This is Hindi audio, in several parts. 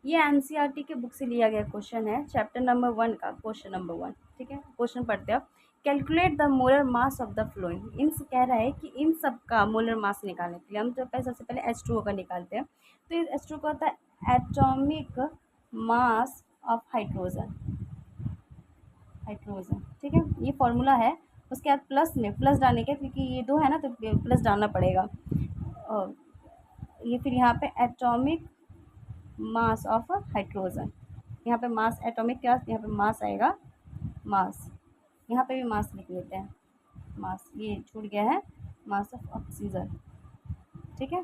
ये एनसीईआरटी के बुक से लिया गया क्वेश्चन है, चैप्टर नंबर 1 का क्वेश्चन नंबर 1। ठीक है, क्वेश्चन पढ़ते हैं। Calculate the molar mass of the following. इन कह रहा है कि इन सब का मोलर मास निकालने के लिए हम तो सबसे पहले H2O का निकालते हैं। तो इस H2O का होता है atomic mass of hydrogen. Hydrogen, ठीक है, ये फॉर्मूला है। उसके बाद प्लस में प्लस डालने के, क्योंकि ये 2 है ना तो प्लस डालना पड़ेगा। और ये फिर यहाँ पे एटॉमिक मास ऑफ हाइड्रोजन, यहाँ पे मास एटॉमिक क्या, यहाँ पे मास आएगा, मास, यहाँ पे भी मास लिख लेते हैं, मास ये छूट गया है, मास ऑफ ऑक्सीजन। ठीक है,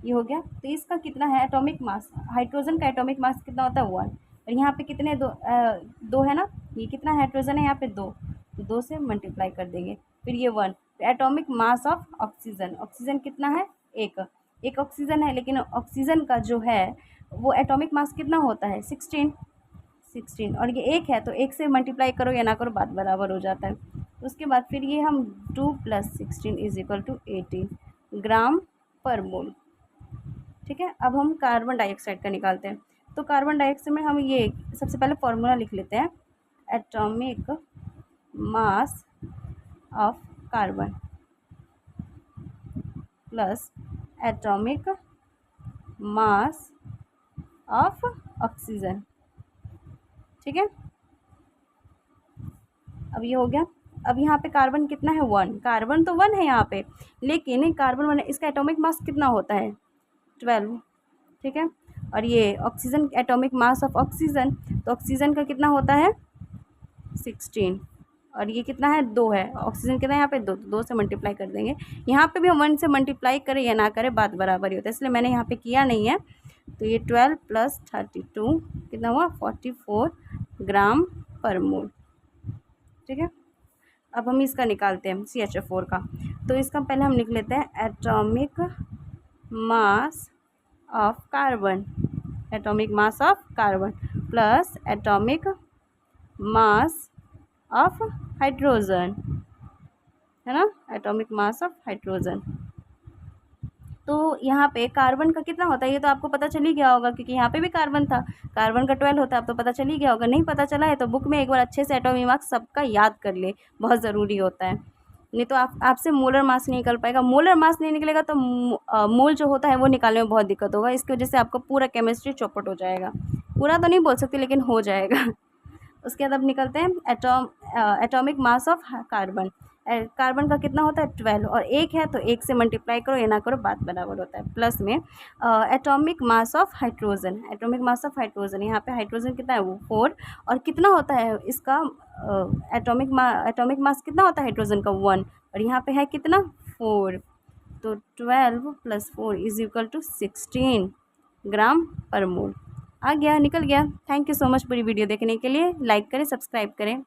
ये हो गया। तो इसका कितना है एटॉमिक मास, हाइड्रोजन का एटॉमिक मास कितना होता है 1। और यहाँ पे कितने, दो है ना, ये कितना हाइड्रोजन है यहाँ पे 2, तो 2 से मल्टीप्लाई कर देंगे, फिर ये 1। Atomic mass of oxygen, oxygen कितना है, एक ऑक्सीजन है, लेकिन ऑक्सीजन का जो है वो एटॉमिक मास कितना होता है 16, और ये एक है तो एक से मल्टीप्लाई करो या ना करो बात बराबर हो जाता है। उसके बाद फिर ये हम 2 + 16 = 18 ग्राम पर मोल। ठीक है, अब हम कार्बन डाइऑक्साइड का निकालते हैं। तो कार्बन डाइऑक्साइड में हम ये सबसे पहले फॉर्मूला लिख लेते हैं, atomic mass of carbon plus atomic mass of oxygen. ठीक है, अब ये हो गया। अब यहाँ पे कार्बन कितना है 1, कार्बन तो 1 है यहाँ पे, लेकिन कार्बन 1 है, इसका एटॉमिक मास कितना होता है 12। ठीक है, और ये oxygen atomic mass of oxygen, तो ऑक्सीजन का कितना होता है 16, और ये कितना है 2 है, ऑक्सीजन कितना है यहाँ पे 2, तो 2 से मल्टीप्लाई कर देंगे। यहाँ पे भी हम 1 से मल्टीप्लाई करें या ना करें बात बराबर ही होता है, इसलिए मैंने यहाँ पे किया नहीं है। तो ये 12 + 32 कितना हुआ 44 ग्राम पर मोल। ठीक है, अब हम इसका निकालते हैं CH4 का। तो इसका पहले हम लिख लेते हैं atomic mass of carbon, atomic mass of carbon plus atomic mass of hydrogen, है ना, एटॉमिक मास ऑफ हाइड्रोजन। तो यहाँ पे कार्बन का कितना होता है ये तो आपको पता चल ही गया होगा, क्योंकि यहाँ पे भी कार्बन था, कार्बन का 12 होता है, अब तो पता चल ही गया होगा। नहीं पता चला है तो बुक में एक बार अच्छे से एटॉमिक मास सबका याद कर ले, बहुत ज़रूरी होता है, नहीं तो आपसे मोलर मास नहीं निकल पाएगा। मोलर मास नहीं निकलेगा तो मोल जो होता है वो निकालने में बहुत दिक्कत होगा, इसकी वजह से आपका पूरा केमिस्ट्री चौपट हो जाएगा। पूरा तो नहीं बोल सकती लेकिन हो जाएगा। उसके बाद अब निकलते हैं atomic mass of carbon. Carbon का कितना होता है 12, और एक है तो एक से मल्टीप्लाई करो या ना करो बात बराबर होता है। प्लस में atomic mass of hydrogen, atomic mass of hydrogen, यहाँ पे हाइड्रोजन कितना है वो 4, और कितना होता है इसका एटॉमिक मास कितना होता है हाइड्रोजन का 1, और यहाँ पे है कितना 4, तो 12 + 4 = 16 ग्राम पर मोल। आ गया, निकल गया। थैंक यू सो मच पूरी वीडियो देखने के लिए, लाइक करें, सब्सक्राइब करें।